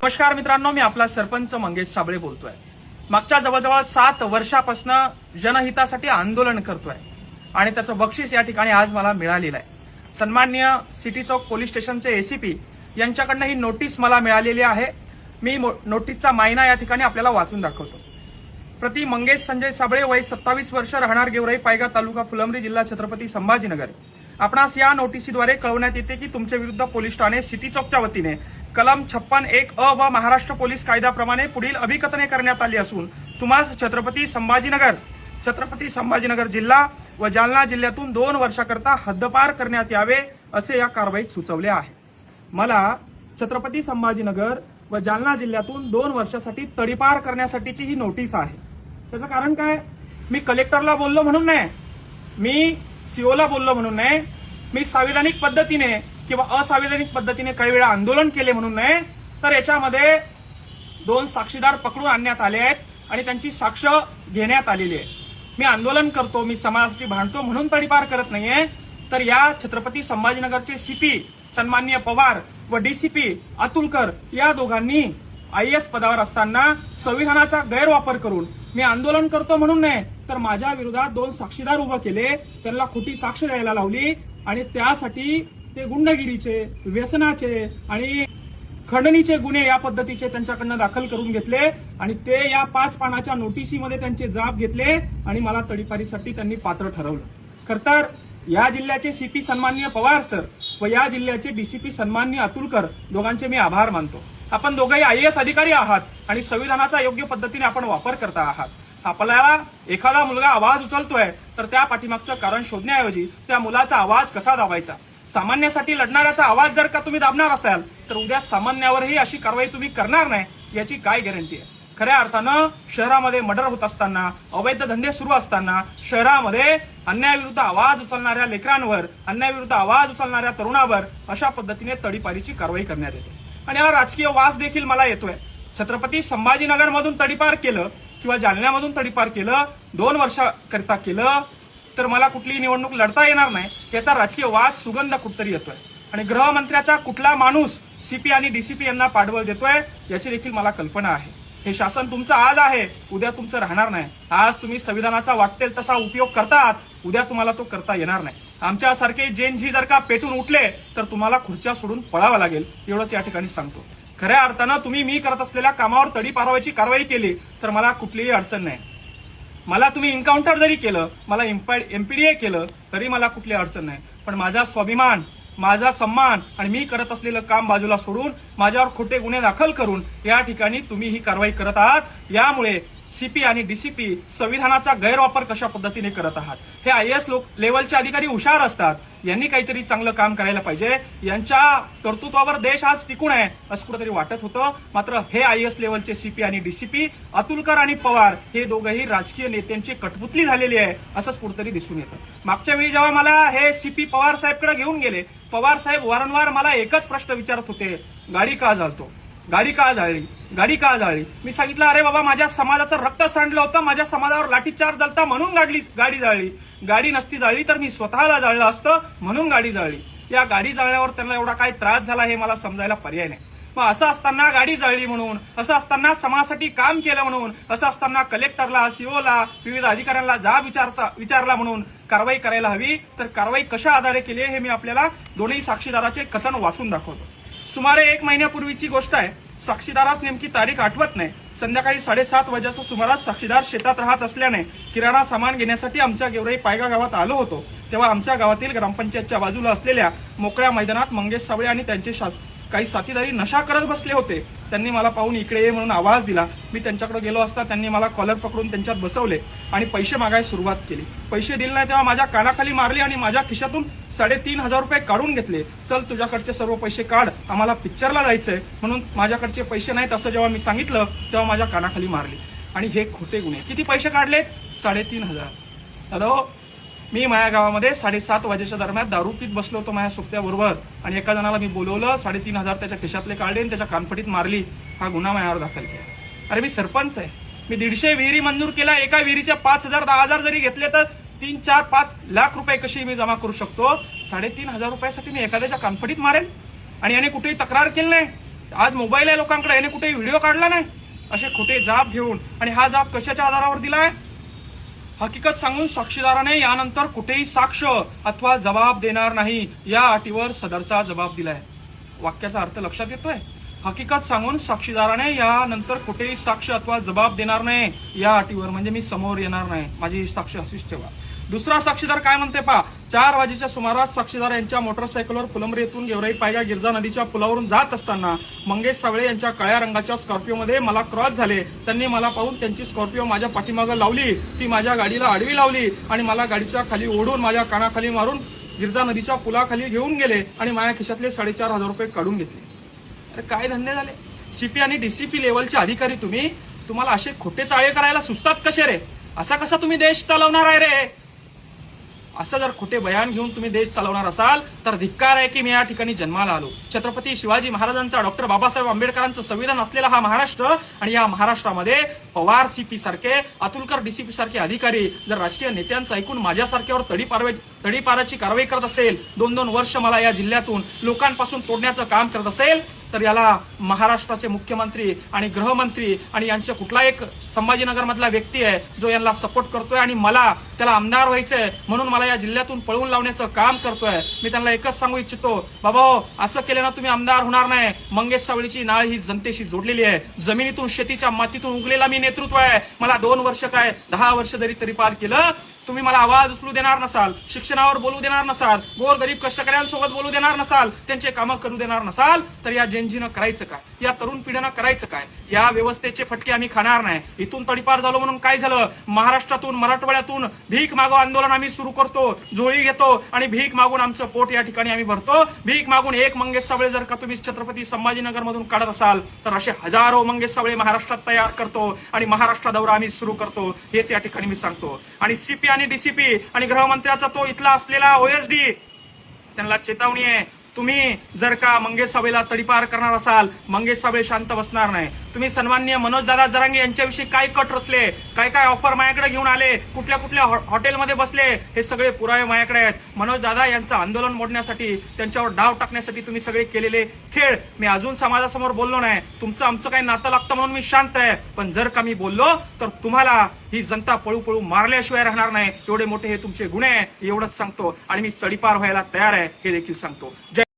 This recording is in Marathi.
नमस्कार मित्रांनो, मी आपला सरपंच मंगेश साबळे बोलतोय। मागच्या जवळजवळ 7 वर्षापासून जनहितासाठी आंदोलन करतोय आणि त्याचं बक्षीस या ठिकाणी आज मला मिळालेलं आहे। सन्माननीय सिटी चौक पोलीस स्टेशनचे एसीपी यांच्याकडनं ही नोटीस मला मिळालेली आहे। मी नोटीसचा मायना या ठिकाणी आपल्याला वाचून दाखवतो। प्रति मंगेश संजय साबळे, वय 27 वर्ष, राहणार गेवराई पायगा, तालुका फुलंब्री, जिल्हा छत्रपती संभाजीनगर। आपणास या नोटिसीद्वारे कळवण्यात येते की तुमच्या विरुद्ध पोलीस ठाणे सिटी चौकच्या वतीने कलम 56(1)(अ) व महाराष्ट्र पोलीस कायद्याप्रमाणे पुढील अभिकथने करण्यात आली असून तुम्हास छत्रपती संभाजीनगर जिल्हा व जालना जिल्ह्यातून 2 वर्षाकरता हद्दपार करण्यात यावे असे या कारवाईत सुचवले आहे। मला छत्रपती संभाजीनगर व जालना जिल्ह्यातून 2 वर्षासाठी तडीपार करण्यासाठीची ही नोटीस आहे। त्याचं कारण काय? मी कलेक्टरला बोललो म्हणून नाही, मी सीओला बोललो म्हणून नाही, मी संविधानिक पद्धतीने किंवा असंविधानिक पद्धतीने काही वेळा आंदोलन केले म्हणून नाही, तर याच्यामध्ये 2 साक्षीदार पकडून आणण्यात आले आहेत आणि त्यांची साक्ष घेण्यात आलेली आहे। मी आंदोलन करतो, मी समाजासाठी भांडतो म्हणून तडीपार करत नाहीये, तर या छत्रपती संभाजीनगरचे सीपी सन्माननीय पवार व डीसीपी अतुलकर या दोघांनी IAS पदावर असताना संविधानाचा गैरवापर करून मी आंदोलन करतो म्हणून नाही, तर माझ्या विरोधात 2 साक्षीदार उभे केले, त्यांना खोटी साक्ष द्यायला लावली आणि त्यासाठी ते गुंडगिरीचे, व्यसनाचे आणि खंडणीचे गुन्हे या पद्धतीचे त्यांच्याकडनं दाखल करून घेतले आणि ते या 5 पानाच्या नोटिसीमध्ये त्यांचे जाब घेतले आणि मला तडीपारीसाठी त्यांनी पात्र ठरवलं। खरतर या जिल्ह्याचे सीपी सन्माननीय पवार सर व या जिल्ह्याचे डीसीपी सन्माननीय अतुलकर दोघांचे मी आभार मानतो। आपण दोघेही IAS अधिकारी आहात आणि संविधानाचा योग्य पद्धतीने आपण वापर करता आहात। आपल्याला एखादा मुलगा आवाज उचलतोय तर त्या पाठीमागचं कारण शोधण्याऐवजी त्या मुलाचा आवाज कसा दाबायचा, सामान्यासाठी लढणाऱ्याचा आवाज जर का तुम्ही दाबणार असाल तर उद्या सामान्यावरही अशी कारवाई तुम्ही करणार नाही याची काय गॅरंटी आहे? खऱ्या अर्थानं शहरामध्ये मर्डर होत असताना, अवैध धंदे सुरू असताना, शहरामध्ये अन्यायाविरुद्ध आवाज उचलणाऱ्या लेकरांवर, अन्यायाविरुद्ध आवाज उचलणाऱ्या तरुणावर अशा पद्धतीने तडीपारीची कारवाई करण्यात येते आणि याला राजकीय वास देखील मला येतोय। छत्रपती संभाजीनगर मधून तडीपार केलं किंवा जालन्यामधून तडीपार केलं, 2 वर्षाकरिता केलं, तर मला कुठलीही निवडणूक लढता येणार नाही याचा राजकीय वास, सुगंध कुठतरी येतोय आणि गृहमंत्र्याचा कुठला माणूस सीपी आणि डीसीपी यांना पाठबळ देतोय याची देखील मला कल्पना आहे। हे शासन तुमचं आज आहे, उद्या तुमचं राहणार नाही। आज तुम्ही संविधानाचा वाटेल तसा उपयोग करतात, उद्या तुम्हाला तो करता येणार नाही। आमच्यासारखे जेनजी जर का पेटून उठले तर तुम्हाला खुर्च्या सोडून पळावं लागेल, एवढंच या ठिकाणी सांगतो। खऱ्या अर्थानं तुम्ही मी करत असलेल्या कामावर तडीपारवाची कारवाई केली तर मला कुठलीही अडचण नाही। मला तुम्ही एन्काउंटर जरी केलं, मला MPDA केलं तरी मला कुठली अडचण नाही, पण माझा स्वाभिमान, माझा सन्मान आणि मी करत असलेलं काम बाजूला सोडून माझ्यावर खोटे गुन्हे दाखल करून या ठिकाणी तुम्ही ही कारवाई करत आहात। यामुळे सीपी आणि डीसीपी संविधानाचा गैरवापर कशा पद्धतीने करत आहात। हे IAS लेवलचे अधिकारी हुशार असतात, यांनी काहीतरी चांगलं काम करायला पाहिजे। यांच्या कर्तृत्वावर देश आज टिकून आहे असं कुठेतरी वाटत होतं, मात्र हे IAS लेवलचे सीपी आणि डीसीपी अतुलकर आणि पवार हे दोघंही राजकीय नेत्यांची कठपुतली झालेली आहे असंच कुठेतरी दिसून येतं। मागच्या वेळी जेव्हा मला हे सीपी पवार साहेबकडे घेऊन गेले, पवार साहेब वारंवार मला एकच प्रश्न विचारत होते, गाडी का जाळतो, गाडी का जाळली, गाडी का जाळली? मी सांगितलं, अरे बाबा, माझ्या समाजाचं रक्त सांडलं होतं, माझ्या समाजावर लाठीचार्ज झालता म्हणून गाडी जाळली। गाडी नसती जाळली तर मी स्वतःला जाळलं असतं म्हणून गाडी जाळली। या गाडी जाळल्यावर त्यांना एवढा काय त्रास झाला हे मला समजायला पर्याय नाही। मग असं असताना गाडी जाळली म्हणून, असं असताना समाजासाठी काम केलं म्हणून, असं असताना कलेक्टरला, सीओला, विविध अधिकाऱ्यांना जाब विचारला म्हणून कारवाई करायला हवी, तर कारवाई कशा आधारे केली हे मी आपल्याला दोन्ही साक्षीदाराचे कथन वाचून दाखवतो। सुमारे 1 महिन्यापूर्वीची गोष्ट आहे, साक्षीदारास नेमकी तारीख आठवत नाही। संध्याकाळी 7:30 वाजेच्या सुमारास साक्षीदार शेतात राहत असल्याने किराणा सामान घेण्यासाठी आमच्या गेवराई पायगा गावात आलो होतो, तेव्हा आमच्या गावातील ग्रामपंचायतच्या बाजूला असलेल्या मोकळ्या मैदानात मंगेश साबळे आणि त्यांचे काही साथीदारी नशा करत बसले होते। त्यांनी मला पाहून इकडे ये म्हणून आवाज दिला। मी त्यांच्याकडे गेलो असता त्यांनी मला कॉलर पकडून त्यांच्यात बसवले आणि पैसे मागायला सुरुवात केली। पैसे दिले नाही तेव्हा माझ्या कानाखाली मारली आणि माझ्या खिशातून 3,500 रुपये काढून घेतले। चल, तुझ्याकडचे सर्व पैसे काढ, आम्हाला पिक्चरला जायचंय म्हणून माझ्याकडचे पैसे नाहीत असं जेव्हा मी सांगितलं तेव्हा माझ्या कानाखाली मारली आणि हे खोटे गुन्हे। किती पैसे काढले? 3,500। दादा, मी माझ्या गावामध्ये 7:30 वाजेच्या दरम्यान दारू पीत बसलो होतो माझ्या सोबत्याबरोबर आणि एका जणाला मी बोलवलं, 3,500 त्याच्या खिशातले काढले आणि त्याच्या कानपटीत मारली। हा गुन्हा माझ्यावर दाखल केला। अरे, मी सरपंच आहे, मी 150 विहिरी मंजूर केल्या, एका विहिरीच्या 5,000 10,000 जरी घेतले तर 3, 4, 5 लाख रुपये कशी मी जमा करू शकतो? 3,500 रुपयासाठी मी एखाद्याच्या कानपटीत मारेल आणि याने कुठेही तक्रार केली नाही, आज मोबाईल आहे लोकांकडे, याने कुठे व्हिडिओ काढला नाही. असे खोटे जाब घेऊन, आणि हा जाब कशाच्या आधारावर दिलाय? हकीकत सांगून साक्षीदाराने यानंतर कुठेही साक्ष अथवा जबाब देणार नाही या अटीवर सदरचा जबाब दिलाय. वाक्याचा अर्थ लक्षात येतोय? हकीकत सांगून साक्षीदाराने यानंतर कुठेही साक्ष अथवा जबाब देणार नाही या अटीवर, म्हणजे मी समोर येणार नाही, माझी साक्ष अशीच ठेवा. दुसरा साक्षीदार काय म्हणते पहा. 4 वाजेच्या सुमारास साक्षीदार यांच्या मोटरसायकलवर फुलंब्री येथून गेवराई पायगा गिरजा नदीच्या पुलावरून जात असताना मंगेश सावळे यांच्या काळ्या रंगाच्या स्कॉर्पिओमध्ये मला क्रॉस झाले. त्यांनी मला पाहून त्यांची स्कॉर्पिओ माझ्या पाठीमागं लावली, ती माझ्या गाडीला आडवी लावली आणि मला गाडीच्या खाली ओढून माझ्या कानाखाली मारून गिरजा नदीच्या पुलाखाली घेऊन गेले आणि माझ्या खिशातले 4,500 रुपये काढून घेतले. अरे काय धंदे झाले? सीपी आणि डीसीपी लेवलचे अधिकारी तुम्हाला असे खोटे चाळे करायला सुचतात कसे रे? असा कसा तुम्ही देश चालवणार आहे रे? असं जर खोटे बयान घेऊन तुम्ही देश चालवणार असाल तर धिक्कार आहे की मी या ठिकाणी जन्माला आलो. छत्रपती शिवाजी महाराजांचा, डॉक्टर बाबासाहेब आंबेडकरांचं संविधान असलेला हा महाराष्ट्र, आणि या महाराष्ट्रामध्ये पवार सीपी सारखे, अतुलकर डीसीपी सारखे अधिकारी जर राजकीय नेत्यांचं ऐकून माझ्यासारख्यावर तडीपाराची कारवाई करत असेल, 2-2 वर्ष मला या जिल्ह्यातून लोकांपासून तोडण्याचं काम करत असेल, तर याला महाराष्ट्राचे मुख्यमंत्री आणि गृहमंत्री आणि यांच्या कुठला एक संभाजीनगरमधला व्यक्ती आहे जो यांना सपोर्ट करतोय आणि मला त्याला आमदार व्हायचंय म्हणून मला या जिल्ह्यातून पळवून लावण्याचं काम करतोय. मी त्यांना एकच सांगू इच्छितो, बाबा असं केलं ना तुम्ही आमदार होणार नाही. मंगेश सावळीची नाळ ही जनतेशी जोडलेली आहे. जमिनीतून, शेतीच्या मातीतून उगलेला मी नेतृत्व आहे. मला 2 वर्ष काय 10 वर्ष जरी तडीपार केलं, तुम्ही मला आवाज उचलू देणार नसाल, शिक्षणावर बोलू देणार नसाल, गोरगरीब कष्टकऱ्यांसोबत बोलू देणार नसाल, त्यांचे कामं करू देणार नसाल, तर या जेनजीनं करायचं काय? या तरुण पिढीनं करायचं काय? या व्यवस्थेचे फटके आम्ही खाणार नाही. इथून तडीपार झालो म्हणून काय झालं? महाराष्ट्रातून, मराठवाड्यातून भीक मागो आंदोलन आम्ही सुरू करतो, झोळी घेतो आणि भीक मागून आमचं पोट या ठिकाणी आम्ही भरतो. भीक मागून एक मंगेश सावळे जर का तुम्ही छत्रपती संभाजीनगर मधून काढत असाल तर असे हजारो मंगेश सावळे महाराष्ट्रात तयार करतो आणि महाराष्ट्र दौरा आम्ही सुरू करतो. हेच या ठिकाणी मी सांगतो. आणि सीपी आणि डीसीपी आणि गृहमंत्र्याचा तो इथला असलेला ओएसडी, त्यांना चेतावणी आहे, तुम्ही जर का मंगेश सावळेला तडीपार करणार असाल, मंगेश सावळे शांत बसणार नाही. तुम्ही सन्माननीय मनोजदादा जरांगे यांच्याविषयी काय कट रचले, काय काय ऑफर माझ्याकडे घेऊन आले, कुठल्या कुठल्या हॉटेलमध्ये बसले, हे सगळे पुरावे माझ्याकडे आहेत. मनोजदादा यांचं आंदोलन मोडण्यासाठी, त्यांच्यावर डाव टाकण्यासाठी तुम्ही सगळे केलेले खेळ मी अजून समाजासमोर बोललो नाही. तुमचं आमचं काही नातं लागतं म्हणून मी शांत आहे, पण जर का मी बोललो तर तुम्हाला ही जनता पळू पळू मारल्याशिवाय राहणार नाही. एवढे मोठे हे तुमचे गुन्हे आहे एवढंच सांगतो आणि मी तडीपार व्हायला तयार आहे हे देखील सांगतो. जय